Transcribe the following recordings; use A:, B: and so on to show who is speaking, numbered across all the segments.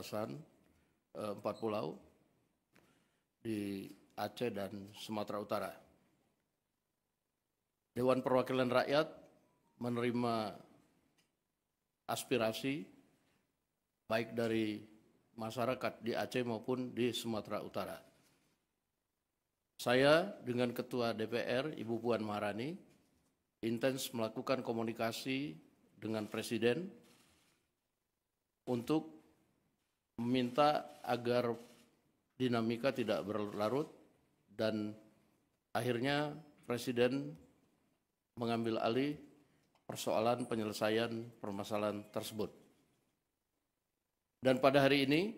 A: perbatasan 4 pulau di Aceh dan Sumatera Utara. Dewan Perwakilan Rakyat menerima aspirasi baik dari masyarakat di Aceh maupun di Sumatera Utara. Saya dengan Ketua DPR, Ibu Puan Maharani, intens melakukan komunikasi dengan Presiden untuk meminta agar dinamika tidak berlarut dan akhirnya Presiden mengambil alih persoalan penyelesaian permasalahan tersebut. Dan pada hari ini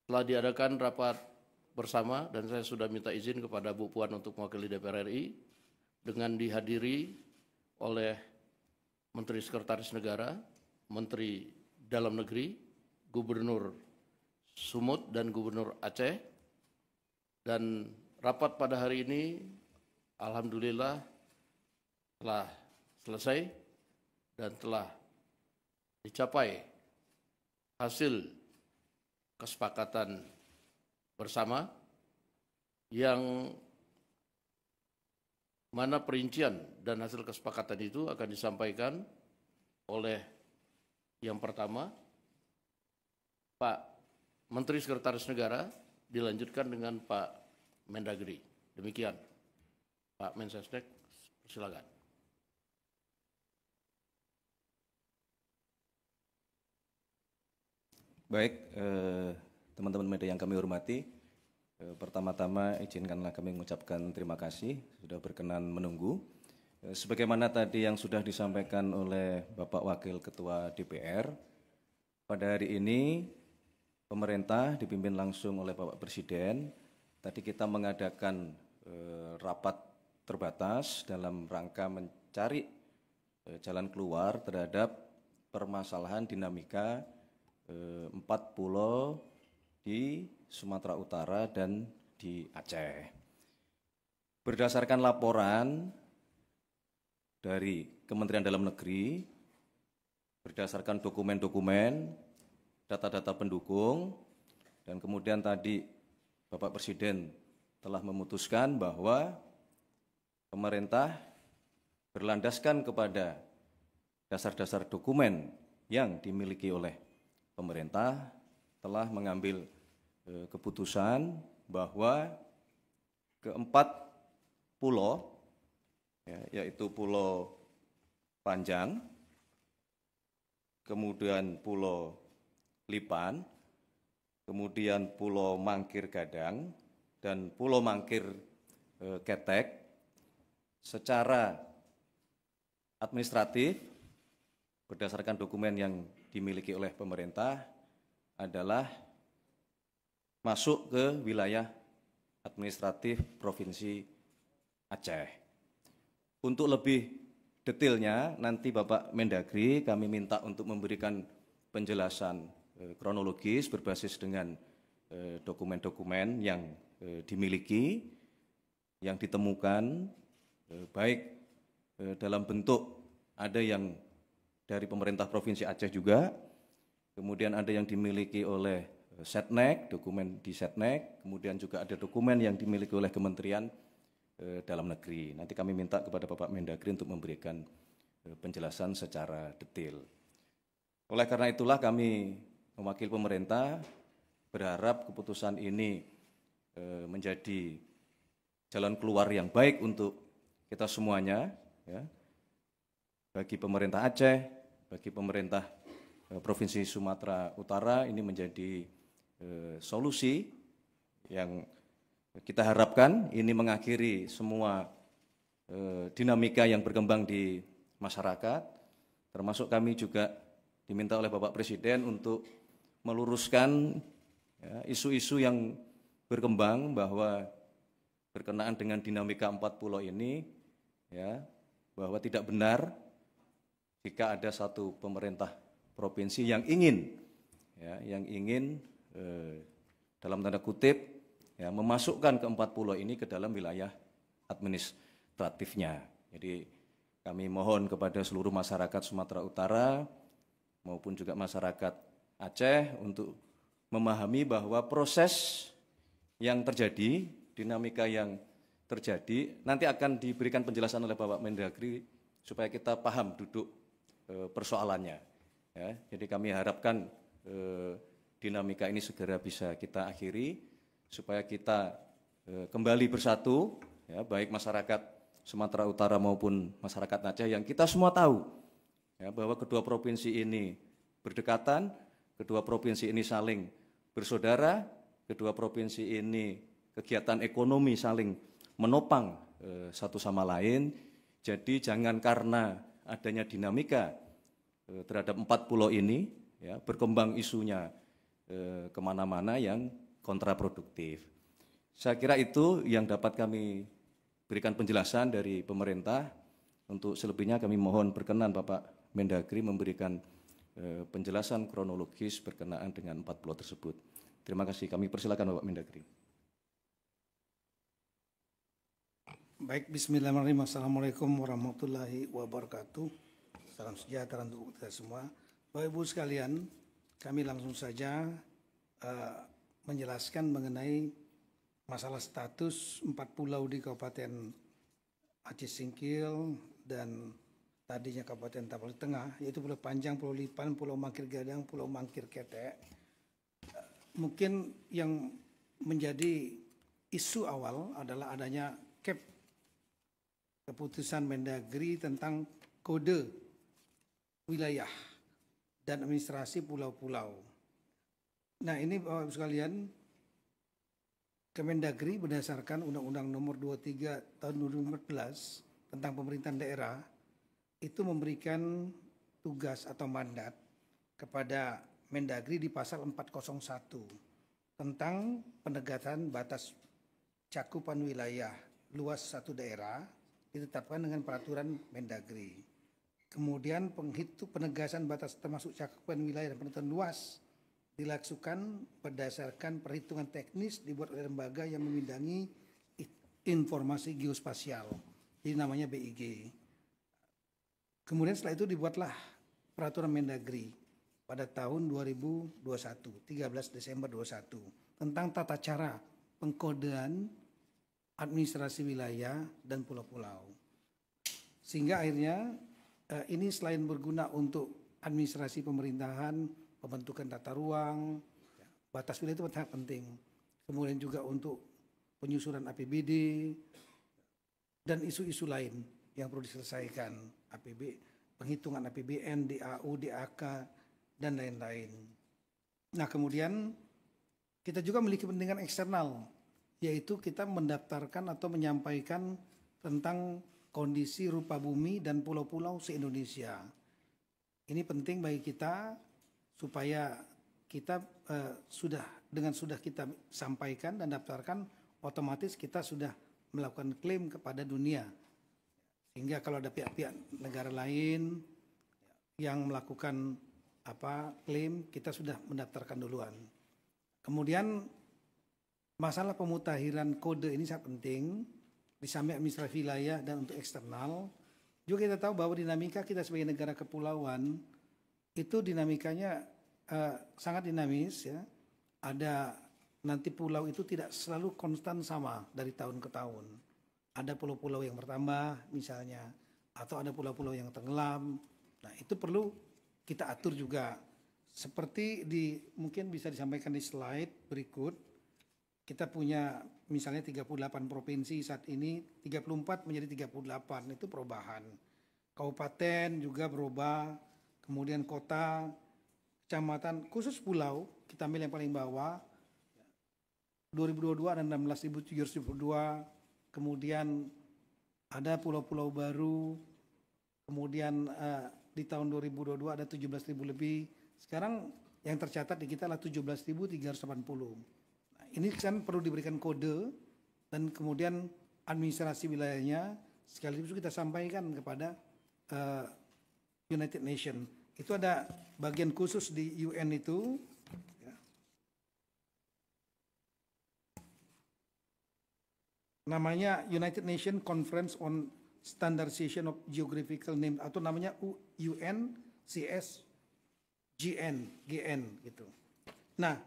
A: telah diadakan rapat bersama dan saya sudah minta izin kepada Bu Puan untuk mewakili DPR RI dengan dihadiri oleh Menteri Sekretaris Negara, Menteri Dalam Negeri, Gubernur Sumut dan Gubernur Aceh. Dan rapat pada hari ini alhamdulillah telah selesai dan telah dicapai hasil kesepakatan bersama yang mana perincian dan hasil kesepakatan itu akan disampaikan oleh yang pertama Pak Menteri Sekretaris Negara, dilanjutkan dengan Pak Mendagri. Demikian, Pak Mensesnek, silakan.
B: Baik, teman-teman media yang kami hormati, pertama-tama izinkanlah kami mengucapkan terima kasih sudah berkenan menunggu. Sebagaimana tadi yang sudah disampaikan oleh Bapak Wakil Ketua DPR, pada hari ini pemerintah dipimpin langsung oleh Bapak Presiden. Tadi kita mengadakan rapat terbatas dalam rangka mencari jalan keluar terhadap permasalahan dinamika 4 pulau di Sumatera Utara dan di Aceh. Berdasarkan laporan dari Kementerian Dalam Negeri, berdasarkan dokumen-dokumen, data-data pendukung, dan kemudian tadi Bapak Presiden telah memutuskan bahwa pemerintah berlandaskan kepada dasar-dasar dokumen yang dimiliki oleh pemerintah telah mengambil keputusan bahwa keempat pulau, yaitu Pulau Panjang, kemudian Pulau Lipan, kemudian Pulau Mangkir Gadang, dan Pulau Mangkir Ketek, secara administratif berdasarkan dokumen yang dimiliki oleh pemerintah adalah masuk ke wilayah administratif Provinsi Aceh. Untuk lebih detailnya nanti Bapak Mendagri kami minta untuk memberikan penjelasan kronologis berbasis dengan dokumen-dokumen yang dimiliki, yang ditemukan, baik dalam bentuk ada yang dari pemerintah Provinsi Aceh juga, kemudian ada yang dimiliki oleh Setnek, dokumen di Setnek, kemudian juga ada dokumen yang dimiliki oleh Kementerian Dalam Negeri. Nanti kami minta kepada Bapak Mendagri untuk memberikan penjelasan secara detail. Oleh karena itulah kami mewakili pemerintah berharap keputusan ini menjadi jalan keluar yang baik untuk kita semuanya, ya, bagi pemerintah Aceh, bagi pemerintah Provinsi Sumatera Utara. Ini menjadi solusi yang kita harapkan ini mengakhiri semua dinamika yang berkembang di masyarakat, termasuk kami juga diminta oleh Bapak Presiden untuk meluruskan isu-isu yang berkembang bahwa berkenaan dengan dinamika 4 pulau ini, ya, bahwa tidak benar jika ada satu pemerintah provinsi yang ingin, dalam tanda kutip, memasukkan ke 4 pulau ini ke dalam wilayah administratifnya. Jadi kami mohon kepada seluruh masyarakat Sumatera Utara maupun juga masyarakat Aceh untuk memahami bahwa proses yang terjadi, dinamika yang terjadi, nanti akan diberikan penjelasan oleh Bapak Mendagri supaya kita paham duduk persoalannya. Ya, jadi kami harapkan dinamika ini segera bisa kita akhiri supaya kita kembali bersatu, ya, baik masyarakat Sumatera Utara maupun masyarakat Aceh yang kita semua tahu ya, bahwa kedua provinsi ini berdekatan, kedua provinsi ini saling bersaudara, kedua provinsi ini kegiatan ekonomi saling menopang satu sama lain. Jadi jangan karena adanya dinamika terhadap 4 pulau ini ya, berkembang isunya kemana-mana yang kontraproduktif. Saya kira itu yang dapat kami berikan penjelasan dari pemerintah. Untuk selebihnya kami mohon berkenan Bapak Mendagri memberikan penjelasan kronologis berkenaan dengan 4 pulau tersebut. Terima kasih. Kami persilakan Bapak Mendagri.
C: Baik, bismillahirrahmanirrahim. Assalamualaikum warahmatullahi wabarakatuh. Salam sejahtera untuk kita semua. Bapak Ibu sekalian, kami langsung saja menjelaskan mengenai masalah status 4 pulau di Kabupaten Aceh Singkil dan tadinya Kabupaten Tapal Tengah, yaitu Pulau Panjang, Pulau Lipan, Pulau Mangkir Gadang, Pulau Mangkir Ketek. Mungkin yang menjadi isu awal adalah adanya keputusan Mendagri tentang kode wilayah dan administrasi pulau-pulau. Nah, ini Bapak Ibu sekalian, Kemendagri berdasarkan Undang-Undang Nomor 23 Tahun 2014 tentang pemerintahan daerah itu memberikan tugas atau mandat kepada Mendagri di pasal 401 tentang penegasan batas cakupan wilayah luas satu daerah ditetapkan dengan peraturan Mendagri. Kemudian penegasan batas termasuk cakupan wilayah dan penentuan luas dilakukan berdasarkan perhitungan teknis dibuat oleh lembaga yang membidangi informasi geospasial, jadi namanya BIG. Kemudian setelah itu dibuatlah peraturan Mendagri pada tahun 2021, 13 Desember 2021, tentang tata cara pengkodean administrasi wilayah dan pulau-pulau. Sehingga akhirnya ini selain berguna untuk administrasi pemerintahan, pembentukan tata ruang, batas wilayah itu sangat penting. Kemudian juga untuk penyusunan APBD dan isu-isu lain yang perlu diselesaikan, penghitungan APBN, DAU, DAK, dan lain-lain. Nah, kemudian kita juga memiliki kepentingan eksternal, yaitu kita mendaftarkan atau menyampaikan tentang kondisi rupa bumi dan pulau-pulau se-Indonesia. Ini penting bagi kita supaya kita sudah kita sampaikan dan daftarkan, otomatis kita sudah melakukan klaim kepada dunia. Sehingga kalau ada pihak-pihak negara lain yang melakukan klaim, kita sudah mendaftarkan duluan. Kemudian masalah pemutakhiran kode ini sangat penting di samping administrasi wilayah dan untuk eksternal. Juga kita tahu bahwa dinamika kita sebagai negara kepulauan itu dinamikanya sangat dinamis ya. Ada nanti pulau itu tidak selalu konstan sama dari tahun ke tahun. Ada pulau-pulau yang bertambah misalnya, atau ada pulau-pulau yang tenggelam. Nah, itu perlu kita atur juga. Seperti mungkin bisa disampaikan di slide berikut. Kita punya misalnya 38 provinsi saat ini, 34 menjadi 38, itu perubahan. Kabupaten juga berubah, kemudian kota, kecamatan, khusus pulau, kita ambil yang paling bawah, 2022 ada 16.702, kemudian ada pulau-pulau baru, kemudian di tahun 2022 ada 17.000 lebih, sekarang yang tercatat di kita adalah 17.380. Nah, ini kan perlu diberikan kode dan kemudian administrasi wilayahnya sekaligus kita sampaikan kepada United Nations. Itu ada bagian khusus di UN itu. Ya. Namanya United Nations Conference on Standardization of Geographical Names atau namanya UNCSG GN gitu. Nah,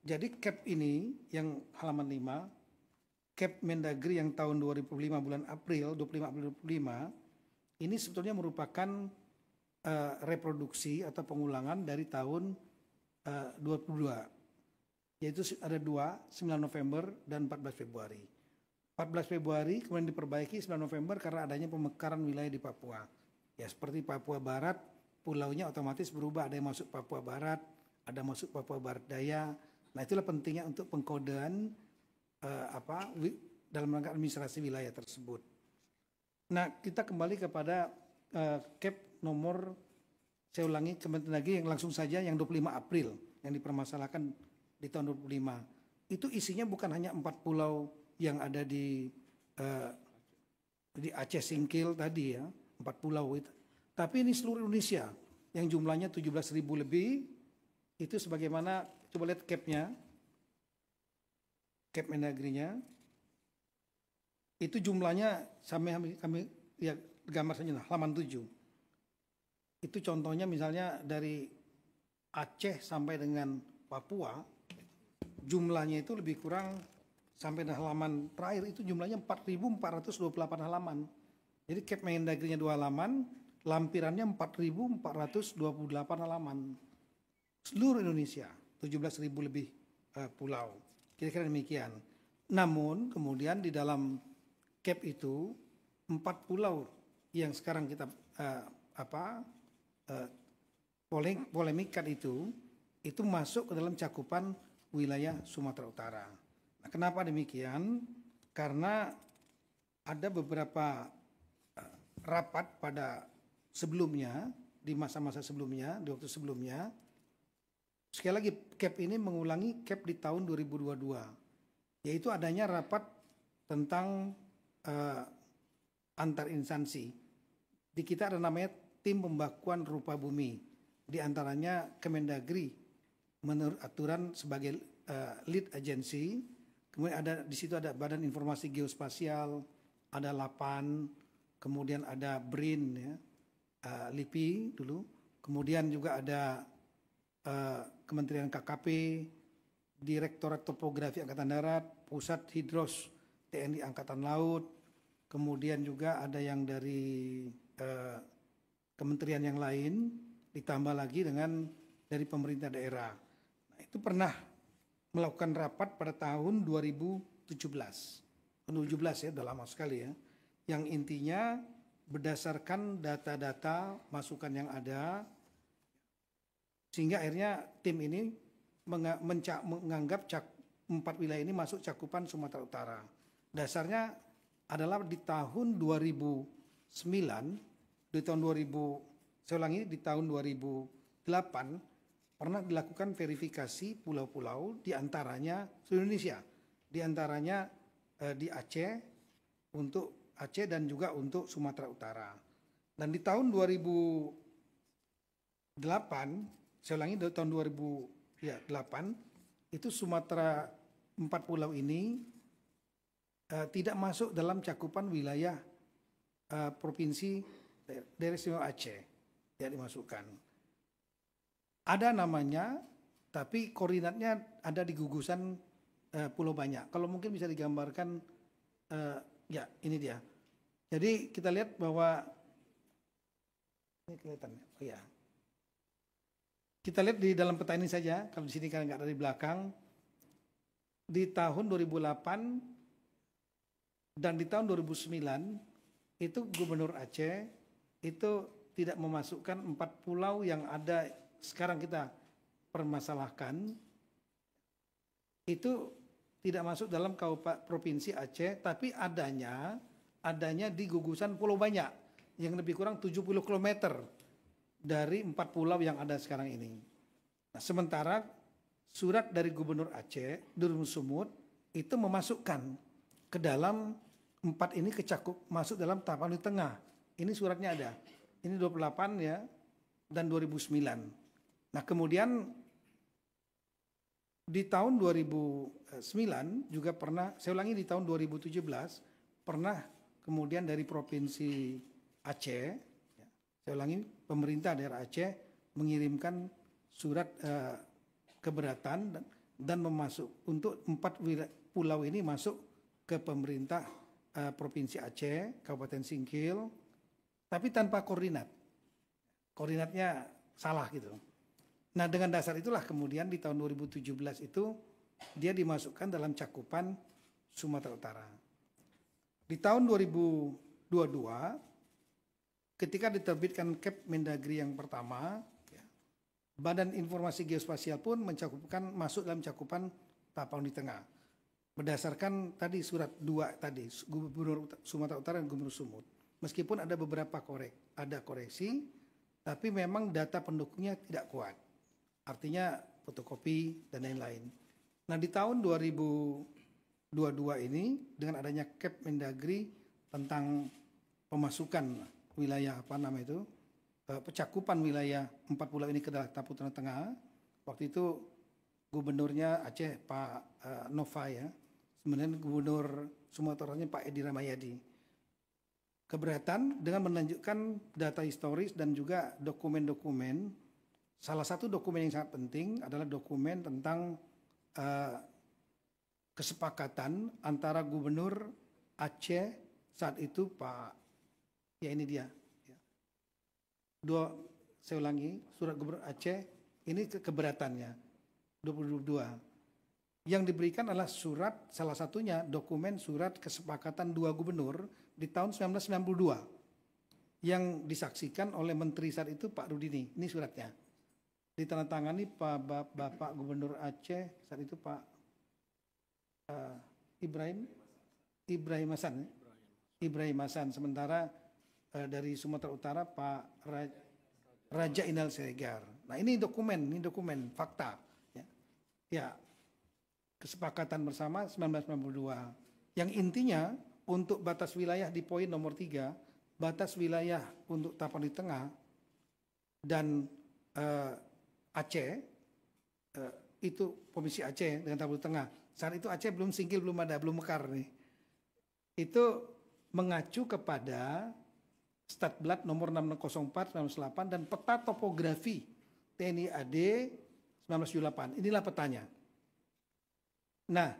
C: jadi CAP ini yang halaman 5, CAP Mendagri yang tahun 2005 bulan April, 25 April 2005, ini sebetulnya merupakan reproduksi atau pengulangan dari tahun 22, yaitu ada 9 November dan 14 Februari. 14 Februari kemudian diperbaiki 9 November karena adanya pemekaran wilayah di Papua. Ya seperti Papua Barat, pulaunya otomatis berubah, ada yang masuk Papua Barat, ada masuk Papua Barat Daya. Nah itulah pentingnya untuk pengkodean dalam rangka administrasi wilayah tersebut. Nah kita kembali kepada CAP nomor, saya ulangi kembali lagi yang langsung saja yang 25 April yang dipermasalahkan di tahun 2005. Itu isinya bukan hanya 4 pulau yang ada di Aceh Singkil tadi ya, 4 pulau itu. Tapi ini seluruh Indonesia yang jumlahnya 17.000 lebih. Itu sebagaimana, coba lihat CAP-nya, CAP Mendagrinya. Itu jumlahnya sampai kami ya gambar saja lah, halaman 7. Itu contohnya misalnya dari Aceh sampai dengan Papua, jumlahnya itu lebih kurang sampai di halaman terakhir itu jumlahnya 4.428 halaman. Jadi CAP Mendagrinya 2 halaman, lampirannya 4.428 halaman. Seluruh Indonesia, 17.000 lebih pulau. Kira-kira demikian. Namun kemudian di dalam CAP itu 4 pulau yang sekarang kita polemikkan itu masuk ke dalam cakupan wilayah Sumatera Utara. Nah, kenapa demikian? Karena ada beberapa rapat pada sebelumnya, di masa-masa sebelumnya, di waktu sebelumnya. Sekali lagi CAP ini mengulangi CAP di tahun 2022, yaitu adanya rapat tentang antar instansi. Di kita ada namanya tim pembakuan rupa bumi, di antaranya Kemendagri menurut aturan sebagai lead agency. Kemudian ada di situ ada Badan Informasi Geospasial, ada LAPAN, kemudian ada BRIN ya, LIPI dulu, kemudian juga ada Kementerian KKP, Direktorat Topografi Angkatan Darat, Pusat Hidros TNI Angkatan Laut, kemudian juga ada yang dari kementerian yang lain, ditambah lagi dengan dari pemerintah daerah. Nah, itu pernah melakukan rapat pada tahun 2017 ya, udah lama sekali ya, yang intinya berdasarkan data-data masukan yang ada, sehingga akhirnya tim ini menganggap 4 wilayah ini masuk cakupan Sumatera Utara. Dasarnya adalah di tahun 2009, di tahun 2000, saya ulangi, di tahun 2008 pernah dilakukan verifikasi pulau-pulau di antaranya seluruh Indonesia, di antaranya di Aceh, untuk Aceh dan juga untuk Sumatera Utara. Dan di tahun 2008, saya ulangi, di tahun 2008 itu Sumatera 4 pulau ini tidak masuk dalam cakupan wilayah provinsi Daerah Istimewa Aceh, tidak dimasukkan. Ada namanya, tapi koordinatnya ada di gugusan Pulau Banyak. Kalau mungkin bisa digambarkan, ya ini dia. Jadi kita lihat bahwa ini kelihatan, oh ya. Kita lihat di dalam peta ini saja, kalau di sini kan nggak ada di belakang. Di tahun 2008 dan di tahun 2009 itu Gubernur Aceh itu tidak memasukkan 4 pulau yang ada sekarang kita permasalahkan, itu tidak masuk dalam provinsi Aceh, tapi adanya di gugusan Pulau Banyak yang lebih kurang 70 km dari 4 pulau yang ada sekarang ini. Nah, sementara surat dari Gubernur Aceh, Durun Sumut, itu memasukkan ke dalam 4 ini masuk dalam tahapan di tengah. Ini suratnya ada. Ini 28 ya, dan 2009. Nah kemudian di tahun 2009 juga pernah, saya ulangi di tahun 2017 pernah kemudian dari Provinsi Aceh, ya, saya ulangi, pemerintah daerah Aceh mengirimkan surat keberatan dan untuk 4 pulau ini masuk ke pemerintah Provinsi Aceh, Kabupaten Singkil, tapi tanpa koordinat. Koordinatnya salah gitu. Nah, dengan dasar itulah kemudian di tahun 2017 itu dia dimasukkan dalam cakupan Sumatera Utara. Di tahun 2022 ketika diterbitkan Kep Mendagri yang pertama, ya, Badan Informasi Geospasial pun masuk dalam cakupan Tapanuli Tengah. Berdasarkan tadi surat 2 tadi, Gubernur Sumatera Utara dan Gubernur Sumut. Meskipun ada beberapa koreksi, tapi memang data pendukungnya tidak kuat. Artinya fotokopi dan lain-lain. Nah, di tahun 2022 ini dengan adanya Kep Mendagri tentang pemasukan wilayah pencakupan wilayah 4 pulau ini ke dalam Tapanuli Tengah. Waktu itu gubernurnya Aceh Pak Nova ya. Sebenarnya gubernur Sumatera Utara Pak Edi Ramayadi. Keberatan dengan menunjukkan data historis dan juga dokumen-dokumen. Salah satu dokumen yang sangat penting adalah dokumen tentang kesepakatan antara Gubernur Aceh saat itu Pak, ya ini dia. Saya ulangi, surat Gubernur Aceh ini keberatannya 2022. Yang diberikan adalah salah satunya dokumen surat kesepakatan 2 gubernur di tahun 1992 yang disaksikan oleh Menteri saat itu Pak Rudini. Ini suratnya. Ditandatangani Bapak Gubernur Aceh saat itu Pak Ibrahim Hasan. Sementara dari Sumatera Utara Pak Raja Inal Siregar. Nah, ini dokumen fakta. Ya, kesepakatan bersama 1992. Yang intinya untuk batas wilayah di poin nomor 3, batas wilayah untuk Tapanuli Tengah dan Aceh, itu Provinsi Aceh dengan Tapanuli Tengah. Saat itu Aceh belum Singkil, belum mekar nih. Itu mengacu kepada Statblad nomor 604 1998 dan peta topografi TNI AD 1978. Inilah petanya. Nah,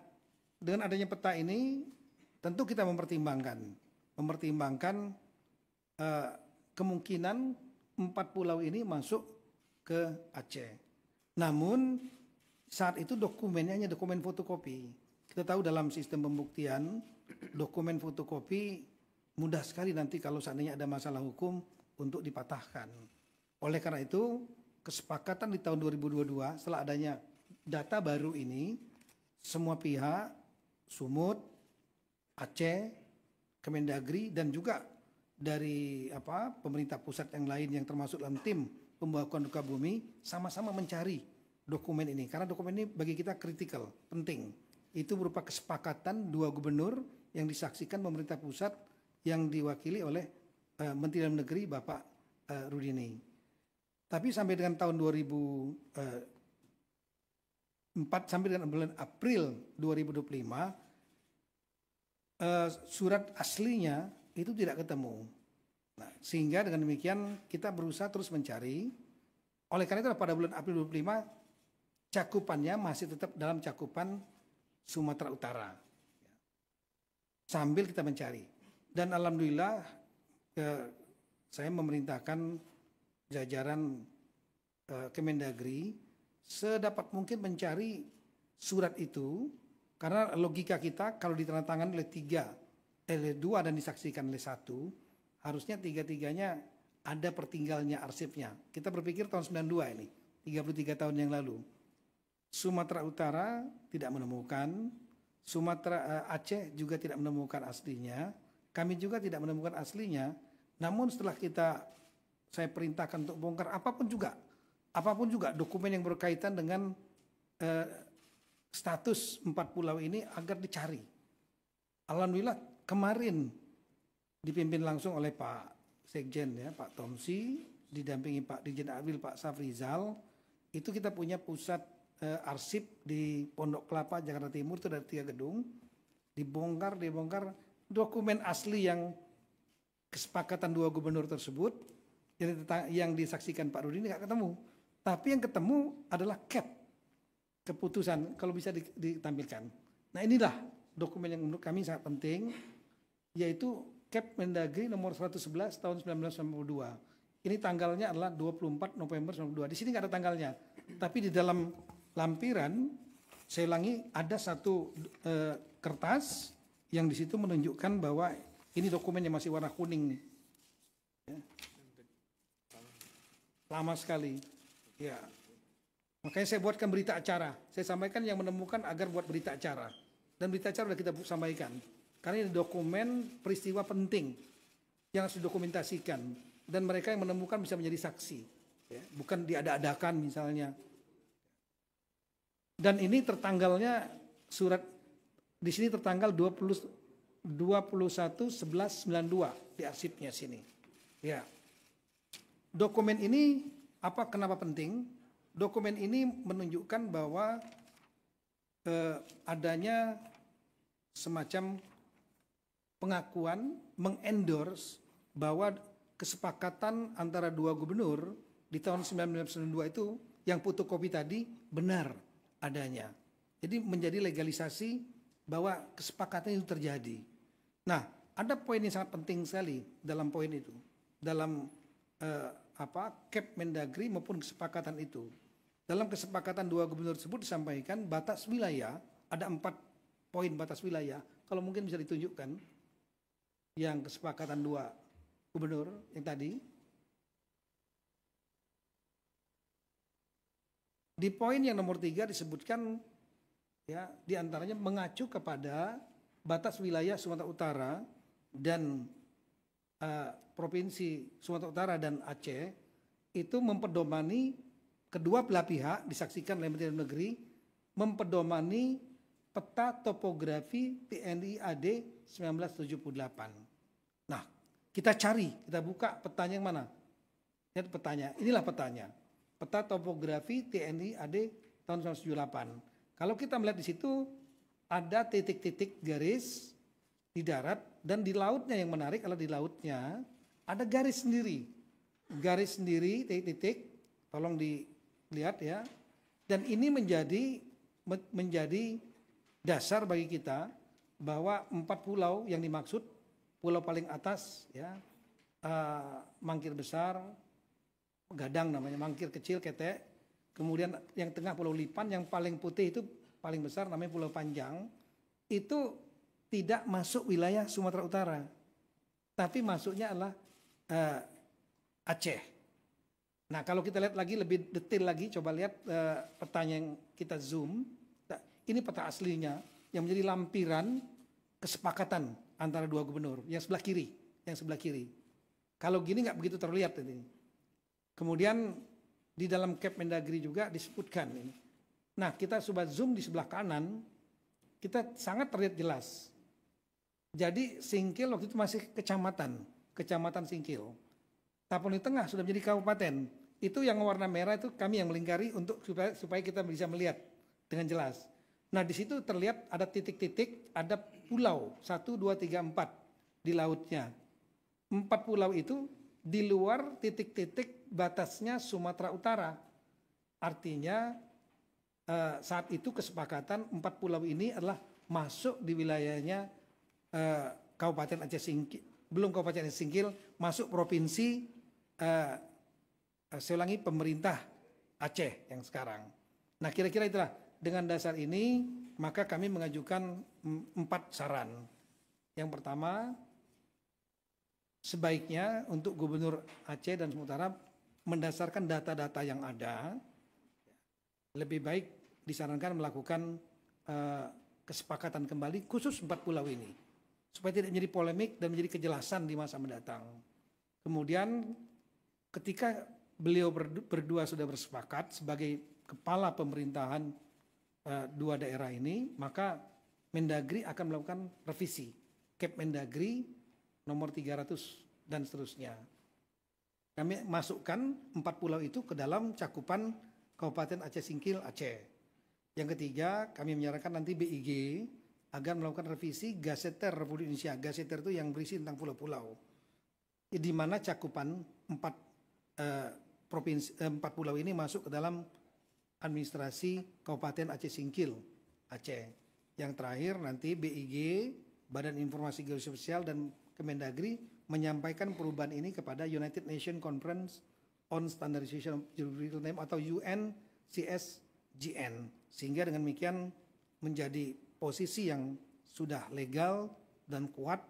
C: dengan adanya peta ini tentu kita mempertimbangkan kemungkinan 4 pulau ini masuk ke Aceh. Namun saat itu dokumennya hanya dokumen fotokopi. Kita tahu dalam sistem pembuktian dokumen fotokopi mudah sekali nanti kalau seandainya ada masalah hukum untuk dipatahkan. Oleh karena itu kesepakatan di tahun 2022 setelah adanya data baru ini, semua pihak, Sumut, Aceh, Kemendagri dan juga dari pemerintah pusat yang lain yang termasuk dalam tim pembuatan duka bumi sama-sama mencari dokumen ini karena dokumen ini bagi kita kritikal, penting. Itu berupa kesepakatan 2 gubernur yang disaksikan pemerintah pusat yang diwakili oleh Menteri Dalam Negeri Bapak Rudini. Tapi sampai dengan tahun 2004 sampai dengan bulan April 2025 surat aslinya itu tidak ketemu. Nah, sehingga dengan demikian kita berusaha terus mencari. Oleh karena itu pada bulan April 2025 cakupannya masih tetap dalam cakupan Sumatera Utara. Sambil kita mencari. Dan alhamdulillah saya memerintahkan jajaran Kemendagri sedapat mungkin mencari surat itu karena logika kita kalau ditandatangani oleh 2 dan disaksikan oleh 1 harusnya 3-3-nya ada pertinggalnya arsipnya. Kita berpikir tahun 92 ini 33 tahun yang lalu. Sumatera Utara tidak menemukan, Aceh juga tidak menemukan aslinya, kami juga tidak menemukan aslinya. Namun setelah saya perintahkan untuk bongkar apapun juga dokumen yang berkaitan dengan status 4 pulau ini agar dicari. Alhamdulillah kemarin dipimpin langsung oleh Pak Sekjen ya, Pak Tomsi, didampingi Pak Dirjen Adwil Pak Safrizal. Itu kita punya pusat arsip di Pondok Kelapa Jakarta Timur itu ada 3 gedung. Dibongkar dokumen asli yang kesepakatan 2 gubernur tersebut yang disaksikan Pak Rudini nggak ketemu. Tapi yang ketemu adalah cap keputusan, kalau bisa ditampilkan. Nah inilah dokumen yang menurut kami sangat penting, yaitu Cap Mendagri nomor 111 tahun 1992. Ini tanggalnya adalah 24 November 1992. Di sini nggak ada tanggalnya, tapi di dalam lampiran, saya ulangi, ada satu kertas yang di situ menunjukkan bahwa ini dokumen yang masih warna kuning nih. Ya. Lama sekali. Ya. Makanya saya buatkan berita acara. Saya sampaikan yang menemukan agar buat berita acara. Dan berita acara sudah kita sampaikan. Karena ini dokumen peristiwa penting yang harus didokumentasikan. Dan mereka yang menemukan bisa menjadi saksi. Ya. Bukan diada-adakan misalnya. Dan ini tertanggalnya surat di sini tertanggal 21/11/92 di arsipnya sini. Ya. Dokumen ini kenapa penting? Dokumen ini menunjukkan bahwa adanya semacam pengakuan, mengendorse bahwa kesepakatan antara dua gubernur di tahun 1992 itu yang fotokopi tadi benar adanya. Jadi menjadi legalisasi bahwa kesepakatan itu terjadi. Nah, ada poin yang sangat penting sekali dalam poin itu, dalam Cap Mendagri maupun kesepakatan itu. Dalam kesepakatan dua gubernur tersebut disampaikan batas wilayah, ada 4 poin batas wilayah. Kalau mungkin bisa ditunjukkan yang kesepakatan dua gubernur yang tadi. Di poin yang nomor 3 disebutkan ya diantaranya mengacu kepada batas wilayah Sumatera Utara dan Provinsi Sumatera Utara dan Aceh itu mempedomani kedua belah pihak disaksikan oleh Menteri Dalam Negeri mempedomani peta topografi TNI AD 1978. Nah, kita buka petanya yang mana? Lihat petanya, inilah petanya. Peta topografi TNI AD tahun 1978. Kalau kita melihat di situ ada titik-titik garis di darat dan di lautnya, yang menarik adalah di lautnya ada garis sendiri. Garis sendiri, titik-titik, tolong dilihat ya. Dan ini menjadi dasar bagi kita bahwa 4 pulau yang dimaksud, pulau paling atas ya, Mangkir Besar, Gadang namanya, Mangkir Kecil, Ketek, kemudian yang tengah Pulau Lipan, yang paling putih itu paling besar namanya Pulau Panjang, itu tidak masuk wilayah Sumatera Utara, tapi masuknya adalah Aceh. Nah kalau kita lihat lagi lebih detail lagi, coba lihat petanya yang kita zoom. Ini peta aslinya yang menjadi lampiran kesepakatan antara dua gubernur yang sebelah kiri, Kalau gini nggak begitu terlihat ini. Kemudian di dalam Cap Mendagri juga disebutkan ini. Nah kita coba zoom di sebelah kanan, kita sangat terlihat jelas. Jadi Singkil waktu itu masih kecamatan Singkil. Tapon di tengah sudah menjadi kabupaten. Itu yang warna merah itu kami yang melingkari untuk supaya kita bisa melihat dengan jelas. Nah di situ terlihat ada titik-titik, ada pulau 1, 2, 3, 4 di lautnya. 4 pulau itu di luar titik-titik batasnya Sumatera Utara. Artinya saat itu kesepakatan 4 pulau ini adalah masuk di wilayahnya Kabupaten Aceh Singkil, belum Kabupaten Aceh Singkil, masuk provinsi saya ulangi pemerintah Aceh yang sekarang. Nah kira-kira itulah, dengan dasar ini maka kami mengajukan 4 saran. Yang pertama, sebaiknya untuk Gubernur Aceh dan Sumatera Utara mendasarkan data-data yang ada, lebih baik disarankan melakukan kesepakatan kembali khusus 4 pulau ini, supaya tidak menjadi polemik dan menjadi kejelasan di masa mendatang. Kemudian ketika beliau berdua sudah bersepakat sebagai kepala pemerintahan dua daerah ini, maka Mendagri akan melakukan revisi Cap Mendagri nomor 300 dan seterusnya. Kami masukkan 4 pulau itu ke dalam cakupan Kabupaten Aceh Singkil Aceh. Yang ketiga, kami menyarankan nanti BIG agar melakukan revisi Gaseter Republik Indonesia. Gaseter itu yang berisi tentang pulau-pulau, di mana cakupan 4 empat pulau ini masuk ke dalam administrasi Kabupaten Aceh Singkil, Aceh. Yang terakhir nanti BIG, Badan Informasi Geososial dan Kemendagri menyampaikan perubahan ini kepada United Nations Conference on Standardization of Geographical Name atau UNCSGN, sehingga dengan demikian menjadi posisi yang sudah legal dan kuat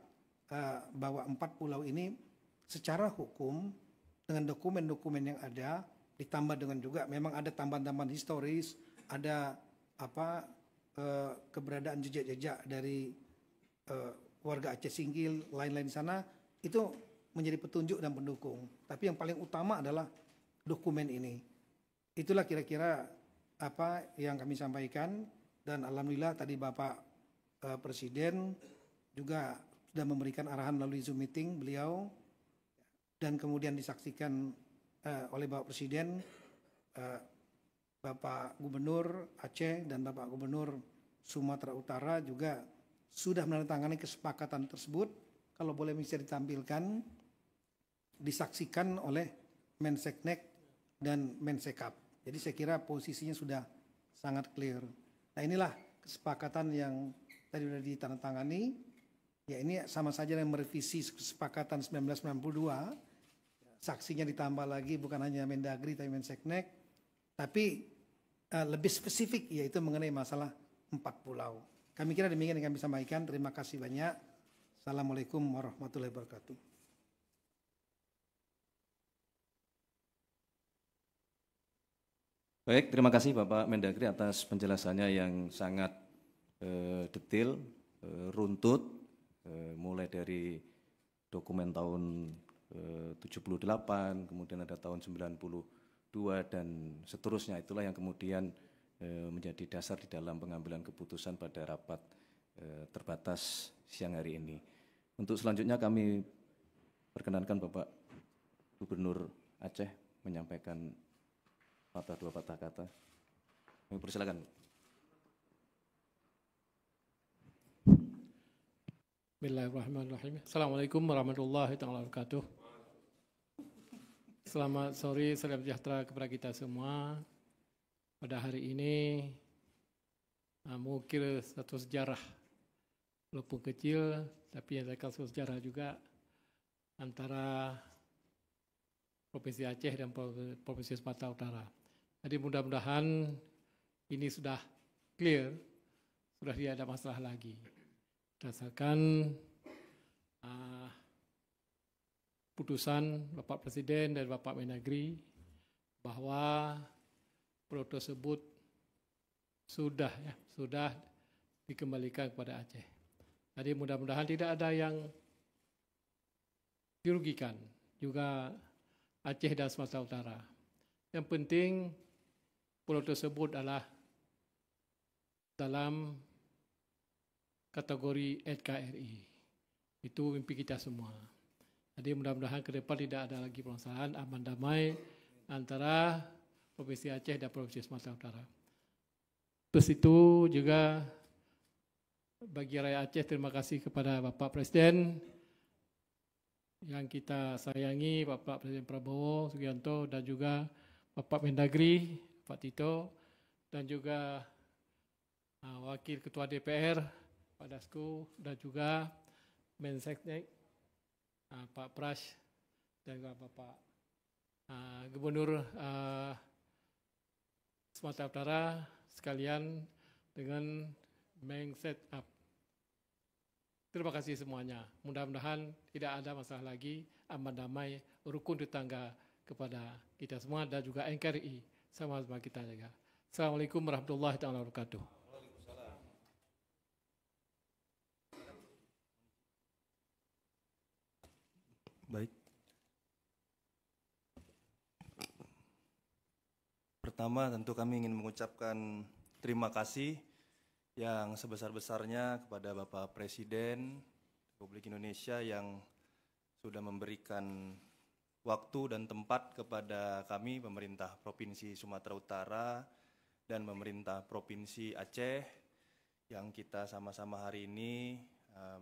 C: bahwa empat pulau ini secara hukum dengan dokumen-dokumen yang ada, ditambah dengan juga memang ada tambahan-tambahan historis, ada keberadaan jejak-jejak dari warga Aceh Singkil, lain-lain di sana, itu menjadi petunjuk dan pendukung. Tapi yang paling utama adalah dokumen ini. Itulah kira-kira apa yang kami sampaikan, dan alhamdulillah tadi Bapak Presiden juga sudah memberikan arahan melalui Zoom meeting beliau, dan kemudian disaksikan oleh Bapak Presiden, Bapak Gubernur Aceh dan Bapak Gubernur Sumatera Utara juga sudah menandatangani kesepakatan tersebut. Kalau boleh bisa ditampilkan, disaksikan oleh Menseknek dan Mensekap. Jadi saya kira posisinya sudah sangat clear. Nah, inilah kesepakatan yang tadi sudah ditandatangani. Ya, ini sama saja dengan merevisi kesepakatan 1992. Saksinya ditambah lagi bukan hanya Mendagri tapi Menseknek, tapi lebih spesifik yaitu mengenai masalah empat pulau. Kami kira demikian yang kami sampaikan. Terima kasih banyak. Assalamualaikum warahmatullahi wabarakatuh.
B: Baik, terima kasih Bapak Mendagri atas penjelasannya yang sangat detail, runtut, mulai dari dokumen tahun 78, kemudian ada tahun 92 dan seterusnya. Itulah yang kemudian menjadi dasar di dalam pengambilan keputusan pada rapat terbatas siang hari ini. Untuk selanjutnya kami perkenankan Bapak Gubernur Aceh menyampaikan dua patah kata. Kami persilakan.
D: Bismillahirrahmanirrahim. Assalamualaikum warahmatullahi wabarakatuh. Selamat sore, salam sejahtera kepada kita semua. Pada hari ini mengukir satu sejarah, walaupun kecil, tapi yang satu sejarah juga antara Provinsi Aceh dan Provinsi Sumatera Utara. Jadi mudah-mudahan ini sudah clear, sudah tidak ada masalah lagi. Berdasarkan putusan Bapak Presiden dan Bapak Mendagri bahwa pulau tersebut sudah dikembalikan kepada Aceh. Jadi mudah-mudahan tidak ada yang dirugikan, juga Aceh dan Sumatera Utara. Yang penting pulau tersebut adalah dalam kategori NKRI. Itu mimpi kita semua. Jadi mudah-mudahan ke depan tidak ada lagi permasalahan, aman damai antara Provinsi Aceh dan Provinsi Sumatera Utara. Terus itu juga bagi rakyat Aceh, terima kasih kepada Bapak Presiden yang kita sayangi, Bapak Presiden Prabowo Subianto, dan juga Bapak Mendagri, Pak Tito, dan juga Wakil Ketua DPR, Pak Dasko, dan juga Menseknek, Pak Pras, dan juga Bapak Gubernur Sumatera Utara sekalian dengan Mensekap. Terima kasih semuanya. Mudah-mudahan tidak ada masalah lagi, aman damai, rukun tetangga kepada kita semua dan juga NKRI sama-sama kita jaga. Assalamualaikum warahmatullahi wabarakatuh.
E: Baik. Pertama tentu kami ingin mengucapkan terima kasih yang sebesar-besarnya kepada Bapak Presiden Republik Indonesia yang sudah memberikan waktu dan tempat kepada kami, pemerintah Provinsi Sumatera Utara dan pemerintah Provinsi Aceh, yang kita sama-sama hari ini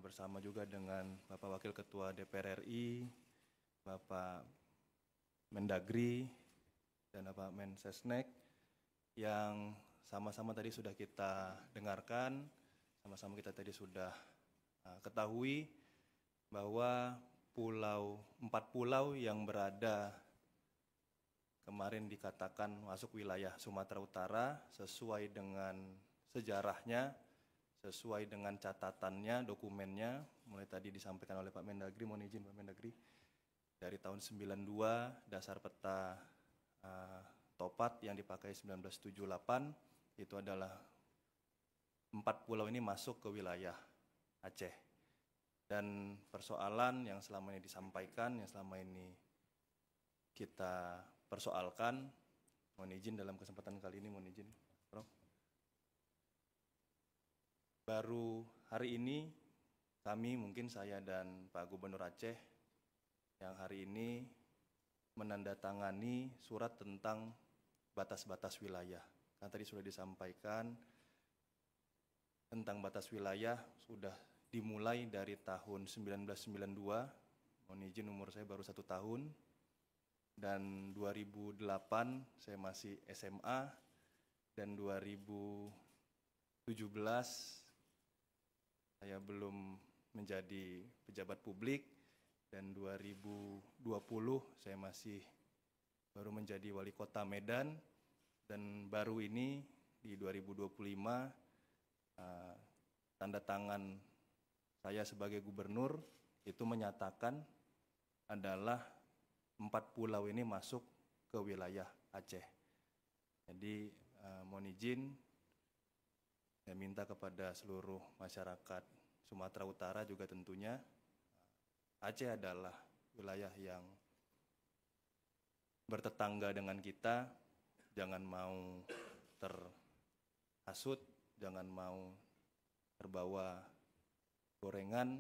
E: bersama juga dengan Bapak Wakil Ketua DPR RI, Bapak Mendagri, dan Bapak Mensesnek yang sama-sama tadi sudah kita dengarkan, sama-sama kita tadi sudah ketahui bahwa 4 pulau yang berada kemarin dikatakan masuk wilayah Sumatera Utara sesuai dengan sejarahnya, sesuai dengan catatannya, dokumennya, mulai tadi disampaikan oleh Pak Mendagri, mohon izin Pak Mendagri, dari tahun 92 dasar peta Topat yang dipakai 1978 itu adalah 4 pulau ini masuk ke wilayah Aceh. Dan persoalan yang selama ini disampaikan, yang selama ini kita persoalkan, mohon izin dalam kesempatan kali ini, mohon izin, Prof. Baru hari ini kami, mungkin saya dan Pak Gubernur Aceh, yang hari ini menandatangani surat tentang batas-batas wilayah. Karena tadi sudah disampaikan tentang batas wilayah sudah dimulai dari tahun 1992, mohon izin umur saya baru 1 tahun, dan 2008 saya masih SMA, dan 2017 saya belum menjadi pejabat publik, dan 2020 saya masih baru menjadi wali kota Medan, dan baru ini di 2025 tanda tangan saya sebagai gubernur itu menyatakan adalah 4 pulau ini masuk ke wilayah Aceh. Jadi mohon izin, saya minta kepada seluruh masyarakat Sumatera Utara juga tentunya, Aceh adalah wilayah yang bertetangga dengan kita, jangan mau terhasut, jangan mau terbawa gorengan.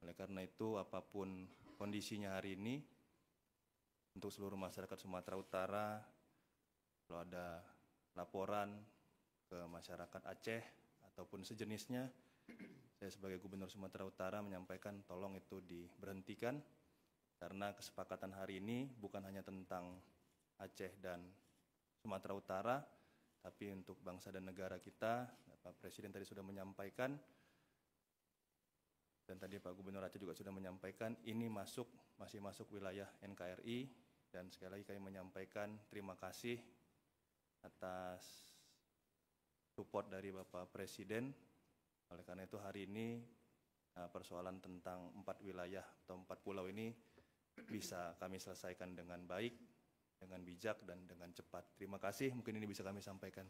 E: Oleh karena itu apapun kondisinya hari ini, untuk seluruh masyarakat Sumatera Utara, kalau ada laporan ke masyarakat Aceh ataupun sejenisnya, saya sebagai Gubernur Sumatera Utara menyampaikan tolong itu diberhentikan, karena kesepakatan hari ini bukan hanya tentang Aceh dan Sumatera Utara, tapi untuk bangsa dan negara kita. Pak Presiden tadi sudah menyampaikan, dan tadi Pak Gubernur Aceh juga sudah menyampaikan, ini masih masuk wilayah NKRI, dan sekali lagi kami menyampaikan terima kasih atas support dari Bapak Presiden. Oleh karena itu hari ini persoalan tentang 4 wilayah atau 4 pulau ini bisa kami selesaikan dengan baik, dengan bijak, dan dengan cepat. Terima kasih, mungkin ini bisa kami sampaikan.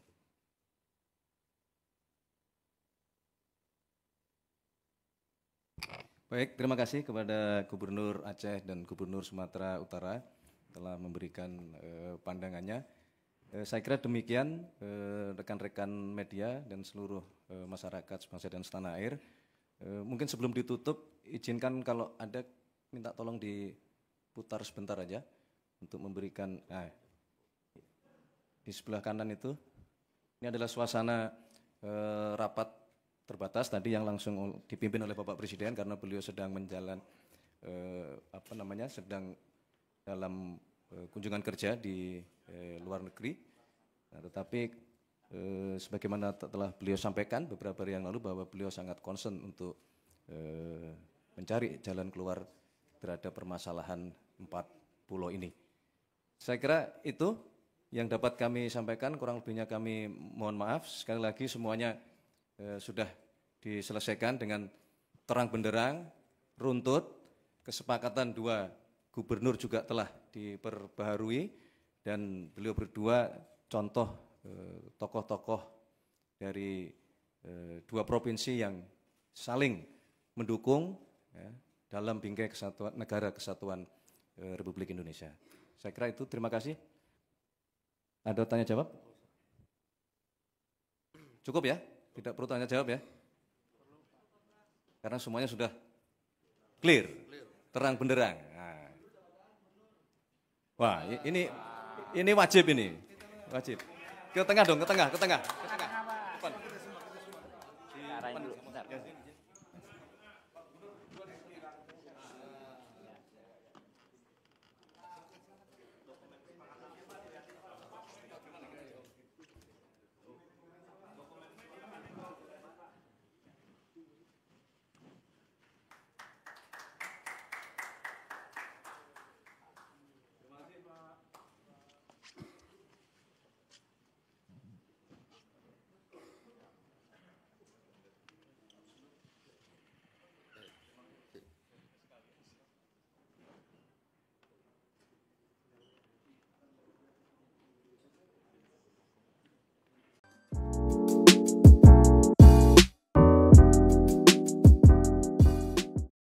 B: Baik, terima kasih kepada Gubernur Aceh dan Gubernur Sumatera Utara telah memberikan pandangannya. Saya kira demikian rekan-rekan media dan seluruh masyarakat sebangsa dan setanah air. Mungkin sebelum ditutup, izinkan kalau ada minta tolong diputar sebentar aja untuk memberikan di sebelah kanan itu. Ini adalah suasana rapat terbatas tadi yang langsung dipimpin oleh Bapak Presiden karena beliau sedang sedang dalam kunjungan kerja di luar negeri. Nah, tetapi sebagaimana telah beliau sampaikan beberapa hari yang lalu bahwa beliau sangat concern untuk mencari jalan keluar terhadap permasalahan 4 pulau ini. Saya kira itu yang dapat kami sampaikan, kurang lebihnya kami mohon maaf. Sekali lagi semuanya sudah diselesaikan dengan terang benderang, runtut, kesepakatan 2 gubernur juga telah diperbaharui, dan beliau berdua contoh tokoh-tokoh dari 2 provinsi yang saling mendukung dalam bingkai kesatuan negara kesatuan Republik Indonesia. Saya kira itu, terima kasih. Ada tanya jawab? Cukup ya? Tidak perlu tanya jawab ya? Karena semuanya sudah clear, terang benderang. Nah. Wah, ini wajib ini, wajib. Ke tengah dong, ke tengah. Depan.